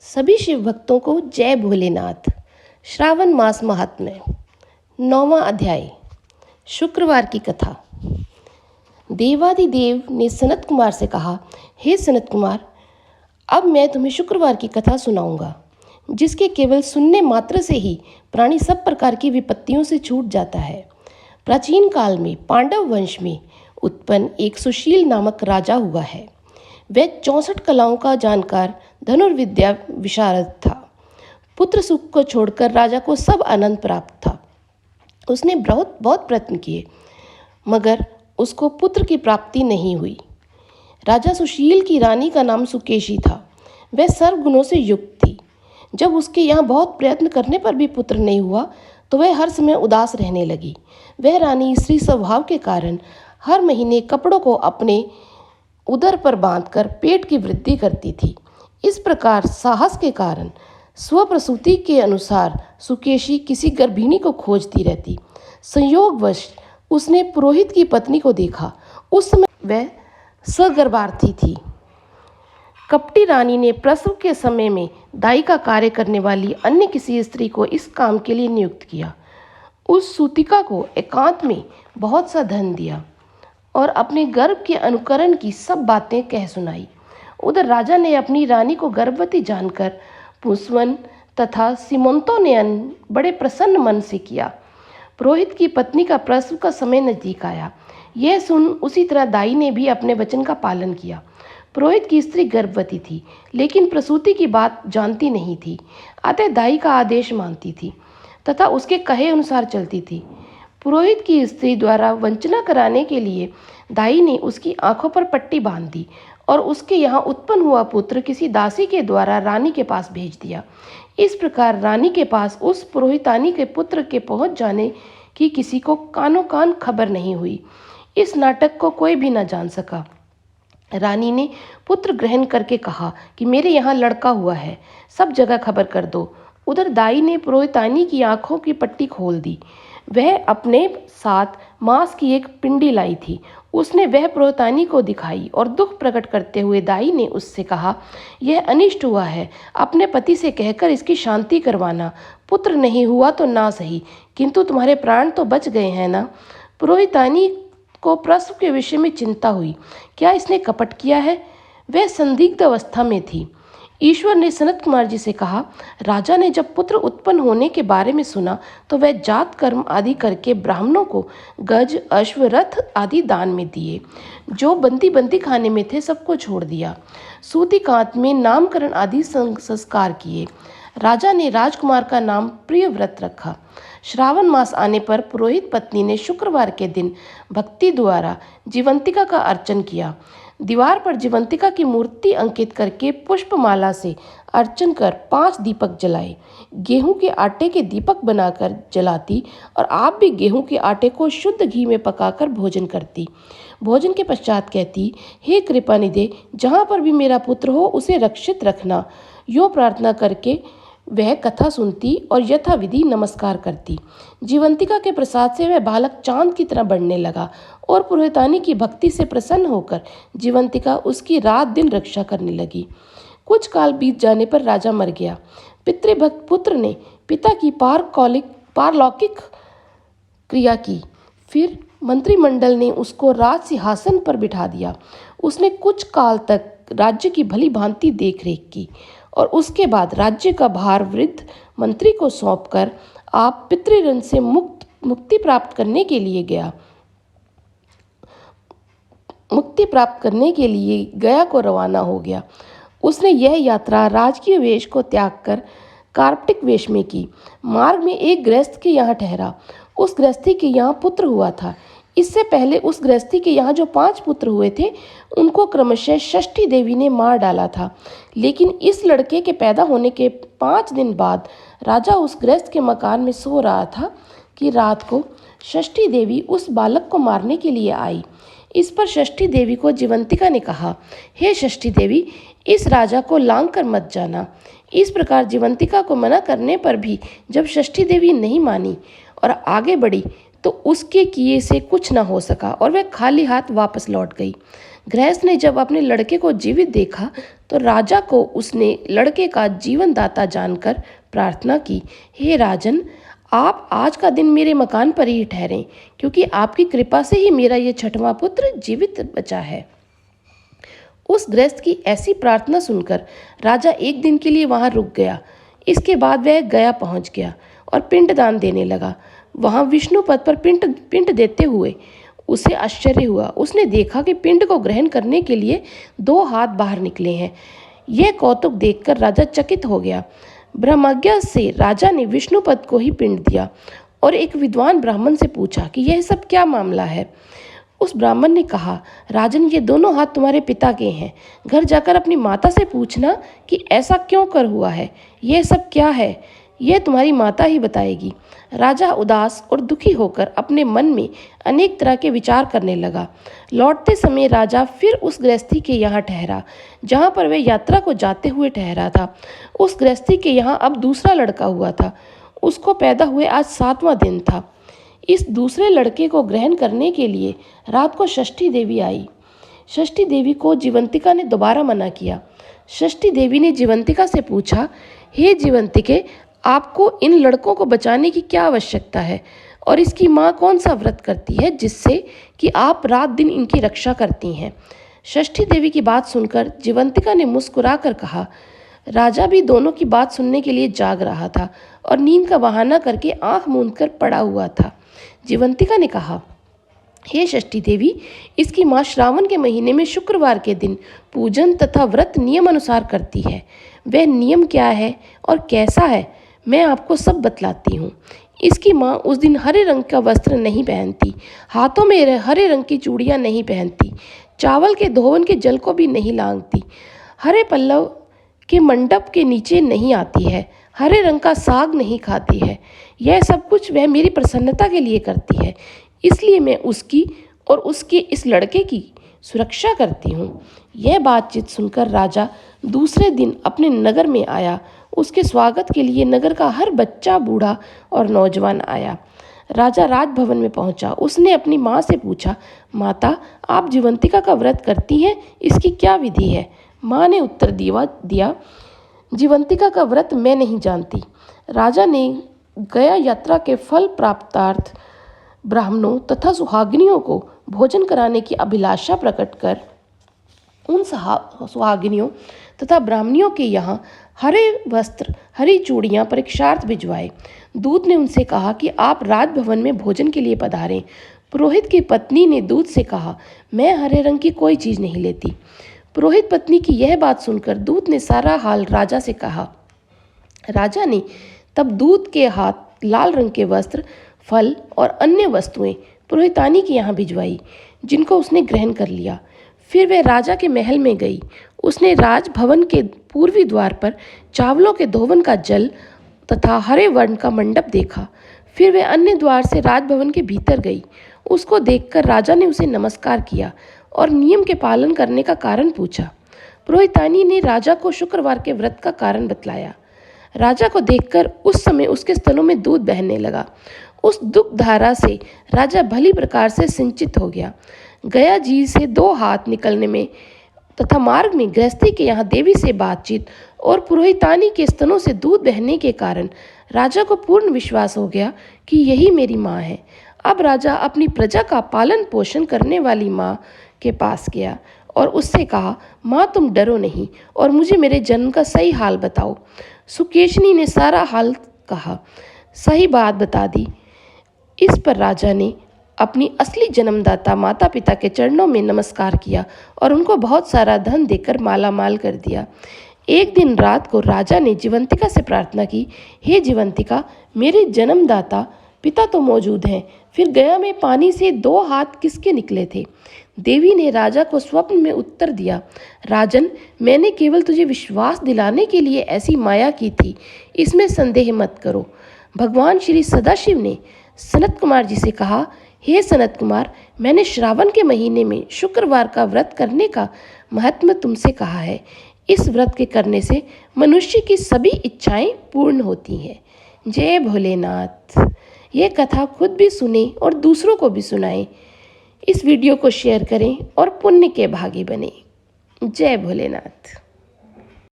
सभी शिव भक्तों को जय भोलेनाथ। श्रावण मास महात्म्य 9वां अध्याय। शुक्रवार की कथा। देवादिदेव ने सनत कुमार से कहा, हे सनत कुमार, अब मैं तुम्हें शुक्रवार की कथा सुनाऊंगा, जिसके केवल सुनने मात्र से ही प्राणी सब प्रकार की विपत्तियों से छूट जाता है। प्राचीन काल में पांडव वंश में उत्पन्न एक सुशील नामक राजा हुआ है। वह 64 कलाओं का जानकार धनुर्विद्या विशारद था। पुत्र सुख को छोड़कर राजा को सब आनंद प्राप्त था। उसने बहुत प्रयत्न किए, मगर उसको पुत्र की प्राप्ति नहीं हुई। राजा सुशील की रानी का नाम सुकेशी था। वह सर्वगुणों से युक्त थी। जब उसके यहाँ बहुत प्रयत्न करने पर भी पुत्र नहीं हुआ तो वह हर समय उदास रहने लगी। वह रानी स्त्री स्वभाव के कारण हर महीने कपड़ों को अपने उदर पर बांधकर पेट की वृद्धि करती थी। इस प्रकार साहस के कारण स्वप्रसूति के अनुसार सुकेशी किसी गर्भिणी को खोजती रहती। संयोगवश उसने पुरोहित की पत्नी को देखा। उस समय वह सगर्भार्थी थी। कपटी रानी ने प्रसव के समय में दाई का कार्य करने वाली अन्य किसी स्त्री को इस काम के लिए नियुक्त किया। उस सूतिका को एकांत में बहुत सा धन दिया और अपने गर्भ के अनुकरण की सब बातें कह सुनाई। उधर राजा ने अपनी रानी को गर्भवती जानकर पुष्वन तथा सीमंतोनयन बड़े प्रसन्न मन से किया। पुरोहित की पत्नी का प्रसव का समय नजदीक आया। यह सुन उसी तरह दाई ने भी अपने वचन का पालन किया। पुरोहित की स्त्री गर्भवती थी, लेकिन प्रसूति की बात जानती नहीं थी। अतः दाई का आदेश मानती थी तथा उसके कहे अनुसार चलती थी। पुरोहित की स्त्री द्वारा वंचना कराने के लिए दाई ने उसकी आंखों पर पट्टी बांध दी और उसके यहाँ उत्पन्न हुआ पुत्र किसी दासी के द्वारा रानी के पास भेज दिया। इस प्रकार रानी के पास उस पुरोहितानी के पुत्र के पहुंच जाने की किसी को कानों कान खबर नहीं हुई। इस नाटक को कोई भी न जान सका। रानी ने पुत्र ग्रहण करके कहा कि मेरे यहाँ लड़का हुआ है, सब जगह खबर कर दो। उधर दाई ने पुरोहितानी की आंखों की पट्टी खोल दी। वह अपने साथ मांस की एक पिंडी लाई थी। उसने वह पुरोहितानी को दिखाई और दुख प्रकट करते हुए दाई ने उससे कहा, यह अनिष्ट हुआ है, अपने पति से कहकर इसकी शांति करवाना। पुत्र नहीं हुआ तो ना सही, किंतु तुम्हारे प्राण तो बच गए हैं ना। पुरोहितानी को प्रसव के विषय में चिंता हुई। क्या इसने कपट किया है? वह संदिग्ध अवस्था में थी। ईश्वर ने सनत कुमार जी से कहा, राजा ने जब पुत्र उत्पन्न होने के बारे में सुना तो वह जात कर्म आदि करके ब्राह्मणों को गज, अश्व, रथ आदि दान में दिए। जो बंदी खाने में थे सबको छोड़ दिया। सूतिकांत में नामकरण आदि संस्कार किए। राजा ने राजकुमार का नाम प्रियव्रत रखा। श्रावण मास आने पर पुरोहित पत्नी ने शुक्रवार के दिन भक्ति द्वारा जीवंतिका का अर्चन किया। दीवार पर जीवंतिका की मूर्ति अंकित करके पुष्पमाला से अर्चन कर 5 दीपक जलाए। गेहूं के आटे के दीपक बनाकर जलाती और आप भी गेहूं के आटे को शुद्ध घी में पकाकर भोजन करती। भोजन के पश्चात कहती, हे कृपानिधे, जहाँ पर भी मेरा पुत्र हो उसे रक्षित रखना। यूँ प्रार्थना करके वह कथा सुनती और यथाविधि नमस्कार करती। जीवंतिका के प्रसाद से वह बालक चांद की तरह बढ़ने लगा और पुरोहितानी की भक्ति से प्रसन्न होकर जीवंतिका उसकी रात दिन रक्षा करने लगी। कुछ काल बीत जाने पर राजा मर गया। पितृभक्त पुत्र ने पिता की पारलौकिक क्रिया की। फिर मंत्रिमंडल ने उसको राज सिंहासन पर बिठा दिया। उसने कुछ काल तक राज्य की भली भांति देखरेख की और उसके बाद राज्य का भार वृद्ध मंत्री को सौंपकर आप पितृऋण से मुक्ति प्राप्त करने के लिए गया को रवाना हो गया। उसने यह यात्रा राजकीय वेश को त्याग कर कार्पटिक वेश में की। मार्ग में एक गृहस्थ के यहाँ ठहरा। उस गृहस्थी के यहाँ पुत्र हुआ था। इससे पहले उस गृहस्थी के यहाँ जो 5 पुत्र हुए थे उनको क्रमशः षष्ठी देवी ने मार डाला था। लेकिन इस लड़के के पैदा होने के 5 दिन बाद राजा उस गृहस्थ के मकान में सो रहा था कि रात को षष्ठी देवी उस बालक को मारने के लिए आई। इस पर षष्ठी देवी को जीवंतिका ने कहा, हे षष्ठी देवी, इस राजा को लांग कर मत जाना। इस प्रकार जीवंतिका को मना करने पर भी जब षष्ठी देवी नहीं मानी और आगे बढ़ी तो उसके किए से कुछ न हो सका और वह खाली हाथ वापस लौट गई। गृहस्थ ने जब अपने लड़के को जीवित देखा तो राजा को उसने लड़के का जीवन दाता जानकर प्रार्थना की, हे राजन, आप आज का दिन मेरे मकान पर ही ठहरें, क्योंकि आपकी कृपा से ही मेरा ये छठवां पुत्र जीवित बचा है। उस गृहस्थ की ऐसी प्रार्थना सुनकर राजा एक दिन के लिए वहां रुक गया। इसके बाद वह गया पहुंच गया और पिंडदान देने लगा। वहां विष्णु पद पर पिंड देते हुए उसे आश्चर्य हुआ। उसने देखा कि पिंड को ग्रहण करने के लिए 2 हाथ बाहर निकले हैं। यह कौतुक देखकर राजा चकित हो गया। ब्रह्मज्ञा से राजा ने विष्णु पद को ही पिंड दिया और एक विद्वान ब्राह्मण से पूछा कि यह सब क्या मामला है। उस ब्राह्मण ने कहा, राजन, ये दोनों हाथ तुम्हारे पिता के हैं। घर जाकर अपनी माता से पूछना कि ऐसा क्यों कर हुआ है, यह सब क्या है, यह तुम्हारी माता ही बताएगी। राजा उदास और दुखी होकर अपने मन में अनेक तरह के विचार करने लगा। लौटते समय राजा फिर उस गृहस्थी के यहाँ ठहरा जहाँ पर वह यात्रा को जाते हुए ठहरा था। उस गृहस्थी के यहाँ अब दूसरा लड़का हुआ था। उसको पैदा हुए आज 7वां दिन था। इस दूसरे लड़के को ग्रहण करने के लिए रात को षष्ठी देवी आई। षष्ठी देवी को जीवंतिका ने दोबारा मना किया। षष्ठी देवी ने जीवंतिका से पूछा, हे जीवंतिके, आपको इन लड़कों को बचाने की क्या आवश्यकता है और इसकी माँ कौन सा व्रत करती है जिससे कि आप रात दिन इनकी रक्षा करती हैं। षष्ठी देवी की बात सुनकर जीवंतिका ने मुस्कुरा कर कहा, राजा भी दोनों की बात सुनने के लिए जाग रहा था और नींद का बहाना करके आंख मूंद कर पड़ा हुआ था। जीवंतिका ने कहा, हे षष्ठी देवी, इसकी माँ श्रावण के महीने में शुक्रवार के दिन पूजन तथा व्रत नियम अनुसार करती है। वह नियम क्या है और कैसा है, मैं आपको सब बतलाती हूँ। इसकी माँ उस दिन हरे रंग का वस्त्र नहीं पहनती, हाथों में हरे रंग की चूड़ियाँ नहीं पहनती, चावल के धोवन के जल को भी नहीं लांघती, हरे पल्लव के मंडप के नीचे नहीं आती है, हरे रंग का साग नहीं खाती है। यह सब कुछ वह मेरी प्रसन्नता के लिए करती है, इसलिए मैं उसकी और उसके इस लड़के की सुरक्षा करती हूँ। यह बातचीत सुनकर राजा दूसरे दिन अपने नगर में आया। उसके स्वागत के लिए नगर का हर बच्चा, बूढ़ा और नौजवान आया। राजा राजभवन में पहुंचा। उसने अपनी माँ से पूछा, माता, आप जीवंतिका का व्रत करती हैं, इसकी क्या विधि है। माँ ने उत्तर दिया, जीवंतिका का व्रत मैं नहीं जानती। राजा ने गया यात्रा के फल प्राप्तार्थ ब्राह्मणों तथा सुहागिनियों को भोजन कराने की अभिलाषा प्रकट कर उन सुहागिनियों तथा ब्राह्मणियों के यहाँ हरे वस्त्र, हरी चूड़ियाँ परीक्षार्थ भिजवाए। दूत ने उनसे कहा कि आप राजभवन में भोजन के लिए पधारें। पुरोहित की पत्नी ने दूत से कहा, मैं हरे रंग की कोई चीज़ नहीं लेती। पुरोहित पत्नी की यह बात सुनकर दूत ने सारा हाल राजा से कहा। राजा ने तब दूत के हाथ लाल रंग के वस्त्र, फल और अन्य वस्तुएं पुरोहितानी के यहाँ भिजवाई, जिनको उसने ग्रहण कर लिया। फिर वह राजा के महल में गई। उसने राजभवन के पूर्वी द्वार पर चावलों के धोवन का जल तथा हरे वर्ण का मंडप देखा। फिर वह अन्य द्वार से राजभवन के भीतर गई। उसको देखकर राजा ने उसे नमस्कार किया और नियम के पालन करने का कारण पूछा। पुरोहितानी ने राजा को शुक्रवार के व्रत का कारण बतलाया। राजा को देखकर उस समय उसके स्तनों में दूध बहने लगा। उस दुख धारा से राजा भली प्रकार से सिंचित हो गया। गया जी से 2 हाथ निकलने में तथा मार्ग में गृहस्थी के यहाँ देवी से बातचीत और पुरोहितानी के स्तनों से दूध बहने के कारण राजा को पूर्ण विश्वास हो गया कि यही मेरी माँ है। अब राजा अपनी प्रजा का पालन पोषण करने वाली माँ के पास गया और उससे कहा, माँ, तुम डरो नहीं और मुझे मेरे जन्म का सही हाल बताओ। सुकेशनी ने सारा हाल कहा, सही बात बता दी। इस पर राजा ने अपनी असली जन्मदाता माता पिता के चरणों में नमस्कार किया और उनको बहुत सारा धन देकर मालामाल कर दिया। एक दिन रात को राजा ने जीवंतिका से प्रार्थना की, हे जीवंतिका, मेरे जन्मदाता पिता तो मौजूद हैं, फिर गया में पानी से 2 हाथ किसके निकले थे। देवी ने राजा को स्वप्न में उत्तर दिया, राजन, मैंने केवल तुझे विश्वास दिलाने के लिए ऐसी माया की थी, इसमें संदेह मत करो। भगवान श्री सदाशिव ने सनत कुमार जी से कहा, हे सनत कुमार, मैंने श्रावण के महीने में शुक्रवार का व्रत करने का महत्व तुमसे कहा है। इस व्रत के करने से मनुष्य की सभी इच्छाएं पूर्ण होती हैं। जय भोलेनाथ। ये कथा खुद भी सुने और दूसरों को भी सुनाएं। इस वीडियो को शेयर करें और पुण्य के भागी बने। जय भोलेनाथ।